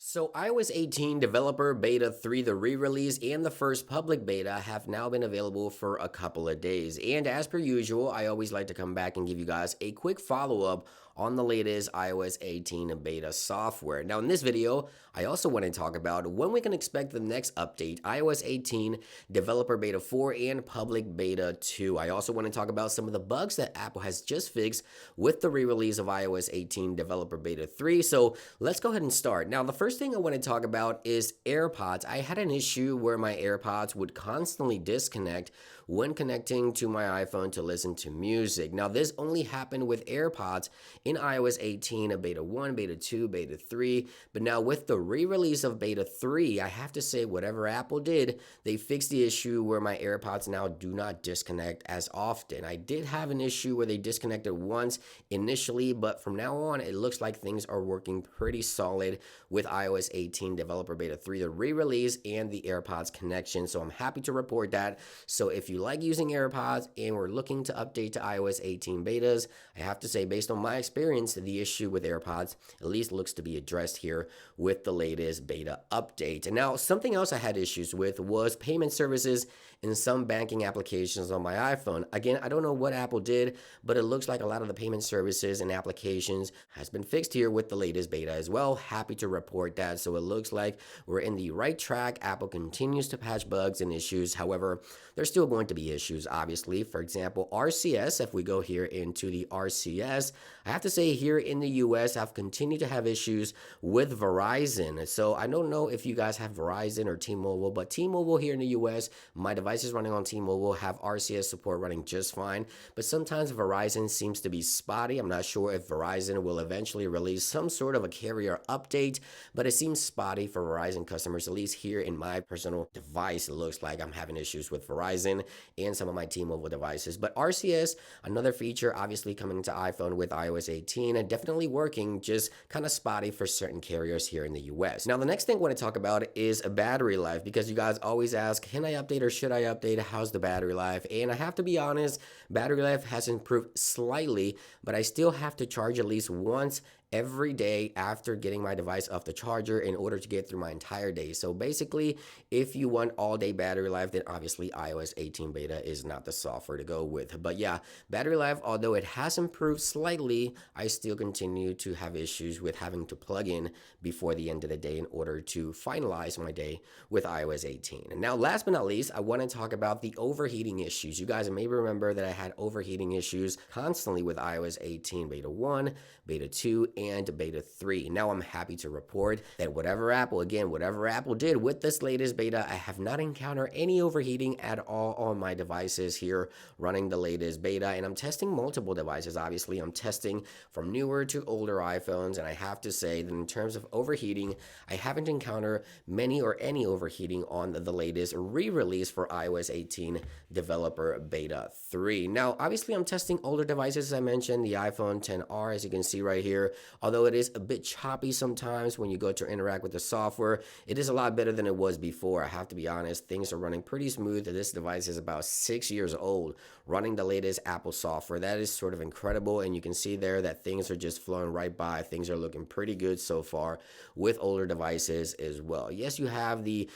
So iOS 18 Developer Beta 3, the re-release, and the first public beta have now been available for a couple of days. And as per usual, I always like to come back and give you guys a quick follow-up on the latest iOS 18 beta software. Now in this video, I also want to talk about when we can expect the next update, iOS 18 Developer Beta 4 and Public Beta 2. I also want to talk about some of the bugs that Apple has just fixed with the re-release of iOS 18 Developer Beta 3. So let's go ahead and start. Now the first thing I want to talk about is AirPods. I had an issue where my AirPods would constantly disconnect when connecting to my iPhone to listen to music. Now this only happened with AirPods in iOS 18, Beta 1, Beta 2, Beta 3, but now with the re-release of Beta 3, I have to say whatever Apple did, they fixed the issue where my AirPods now do not disconnect as often. I did have an issue where they disconnected once initially, but from now on, it looks like things are working pretty solid with iOS 18 Developer Beta 3, the re-release, and the AirPods connection. So I'm happy to report that. So if you like using AirPods and we're looking to update to iOS 18 betas, I have to say, based on my experience, the issue with AirPods at least looks to be addressed here with the latest beta update. And now something else I had issues with was payment services in some banking applications on my iPhone. Again, I don't know what Apple did, but it looks like a lot of the payment services and applications has been fixed here with the latest beta as well. Happy to report that. So it looks like we're in the right track. Apple continues to patch bugs and issues. However, there's still going to be issues, obviously. For example, RCS, if we go here into the RCS, I have to say here in the US, I've continued to have issues with Verizon. So I don't know if you guys have Verizon or T-Mobile, but T-Mobile here in the US, my devices running on T-Mobile have RCS support running just fine. But sometimes Verizon seems to be spotty. I'm not sure if Verizon will eventually release some sort of a carrier update, but it seems spotty for Verizon customers, at least here in my personal device. It looks like I'm having issues with Verizon and some of my T-Mobile devices. But RCS, another feature obviously coming to iPhone with iOS 18 and definitely working, just kind of spotty for certain carriers here in the US. Now, the next thing I want to talk about is battery life, because you guys always ask, can I update or should I update? How's the battery life? And I have to be honest, battery life has improved slightly, but I still have to charge at least once every day after getting my device off the charger in order to get through my entire day. So basically, if you want all day battery life, then obviously iOS 18 beta is not the software to go with. But yeah, battery life, although it has improved slightly, I still continue to have issues with having to plug in before the end of the day in order to finalize my day with iOS 18. And now, last but not least, I want to talk about the overheating issues. You guys may remember that I had overheating issues constantly with iOS 18 beta 1, beta 2, and beta 3. Now I'm happy to report that whatever Apple did with this latest beta, I have not encountered any overheating at all on my devices here running the latest beta. And I'm testing multiple devices. Obviously, I'm testing from newer to older iPhones. And I have to say that in terms of overheating, I haven't encountered many or any overheating on the latest re-release for iOS 18 Developer Beta 3. Now, obviously, I'm testing older devices, as I mentioned, the iPhone XR, as you can see right here. Although it is a bit choppy sometimes when you go to interact with the software, it is a lot better than it was before. I have to be honest, things are running pretty smooth. This device is about 6 years old, running the latest Apple software. That is sort of incredible, and you can see there that things are just flowing right by. Things are looking pretty good so far with older devices as well. Yes, you have the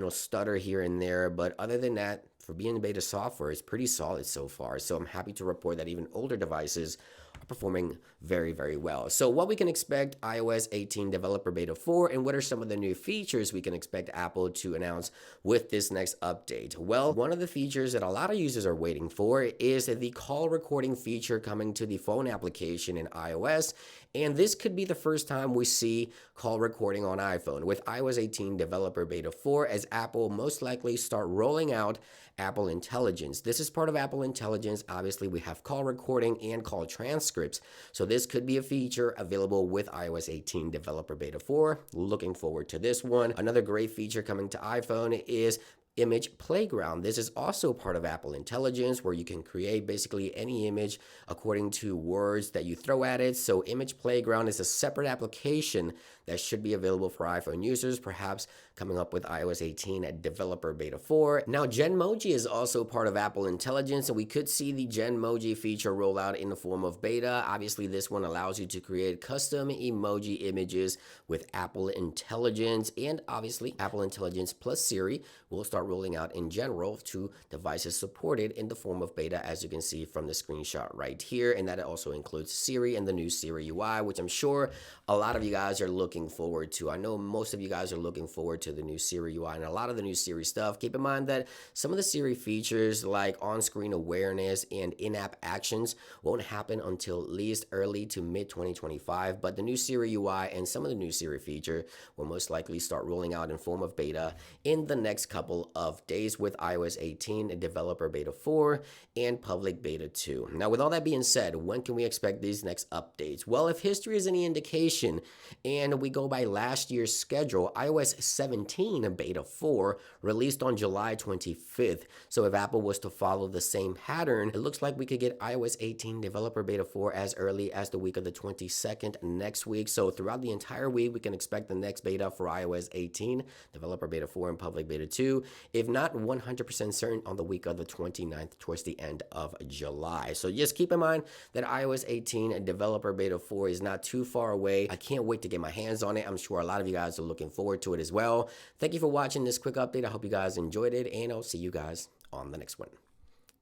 stutter here and there, but other than that, for being beta software, it's pretty solid so far. So I'm happy to report that even older devices are performing very, very well. So what we can expect iOS 18 Developer Beta 4, and what are some of the new features we can expect Apple to announce with this next update? Well, one of the features that a lot of users are waiting for is the call recording feature coming to the phone application in iOS. And this could be the first time we see call recording on iPhone with iOS 18 Developer Beta 4, as Apple most likely start rolling out Apple Intelligence. This is part of Apple Intelligence. Obviously, we have call recording and call transcripts. So this could be a feature available with iOS 18 Developer Beta 4. Looking forward to this one. Another great feature coming to iPhone is Image Playground. This is also part of Apple Intelligence, where you can create basically any image according to words that you throw at it. So Image Playground is a separate application that should be available for iPhone users, perhaps coming up with iOS 18 at Developer Beta 4. Now, Genmoji is also part of Apple Intelligence, and we could see the Genmoji feature roll out in the form of beta. Obviously, this one allows you to create custom emoji images with Apple Intelligence, and obviously, Apple Intelligence plus Siri will start rolling out in general to devices supported in the form of beta, as you can see from the screenshot right here. And that also includes Siri and the new Siri UI, which I'm sure a lot of you guys are looking forward to. I know most of you guys are looking forward to the new Siri UI and a lot of the new Siri stuff. Keep in mind that some of the Siri features like on-screen awareness and in-app actions won't happen until at least early to mid 2025, but the new Siri UI and some of the new Siri feature will most likely start rolling out in form of beta in the next couple of days with iOS 18, Developer Beta 4, and Public Beta 2. Now, with all that being said, when can we expect these next updates? Well, if history is any indication, and we go by last year's schedule, iOS 17 Beta 4 released on July 25th. So if Apple was to follow the same pattern, it looks like we could get iOS 18 Developer Beta 4 as early as the week of the 22nd next week. So throughout the entire week, we can expect the next beta for iOS 18, Developer Beta 4, and Public Beta 2, if not 100% certain on the week of the 29th towards the end of July. So just keep in mind that iOS 18 Developer Beta 4 is not too far away. I can't wait to get my hands on it. I'm sure a lot of you guys are looking forward to it as well. Thank you for watching this quick update. I hope you guys enjoyed it, and I'll see you guys on the next one.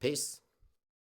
Peace.